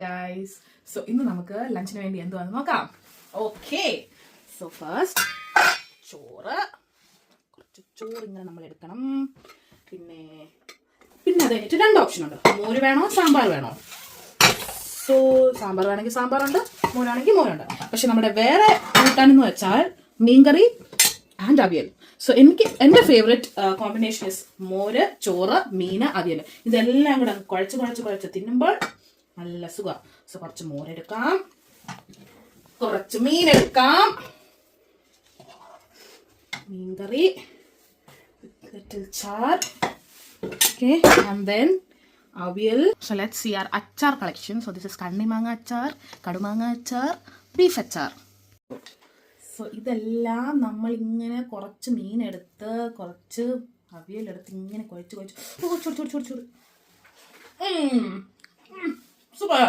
Guys, so ഇന്ന് നമുക്ക് ലഞ്ചിന് വേണ്ടി എന്തുവാന്ന് നോക്കാം. ഓക്കെ, സോ ഫസ്റ്റ് ചോറ്, കുറച്ച് ചോറ് ഇങ്ങനെ നമ്മൾ എടുക്കണം. പിന്നെ അത് കഴിഞ്ഞിട്ട് രണ്ട് ഓപ്ഷൻ ഉണ്ട്, മോര് വേണോ സാമ്പാർ വേണോ. സോ സാമ്പാർ വേണമെങ്കിൽ സാമ്പാറുണ്ട്, മോരാണെങ്കിൽ മോരുണ്ട്. പക്ഷെ നമ്മുടെ വേറെ കൂട്ടാനെന്ന് വെച്ചാൽ മീൻകറി ആൻഡ് അവിയൽ. സോ എൻ്റെ ഫേവറേറ്റ് കോമ്പിനേഷൻ ഇസ് മോര്, ചോറ്, മീന്, അവിയൽ. ഇതെല്ലാം കൂടെ കുഴച്ച് തിന്നുമ്പോൾ നല്ല സുഖം. സോ കുറച്ച് മോരെടുക്കാം, കുറച്ച് മീനെടുക്കാം, മീൻകറി, little char, okay, and then avial. So let's see our achar collection. So this is kannimanga achar, kadumanga achar, beef achar. So ഇതെല്ലാം നമ്മൾ ഇങ്ങനെ കുറച്ച് മീനെടുത്ത് കുറച്ച് അവിയലെടുത്ത് ഇങ്ങനെ കുഴച്ച് സൂപ്പർ.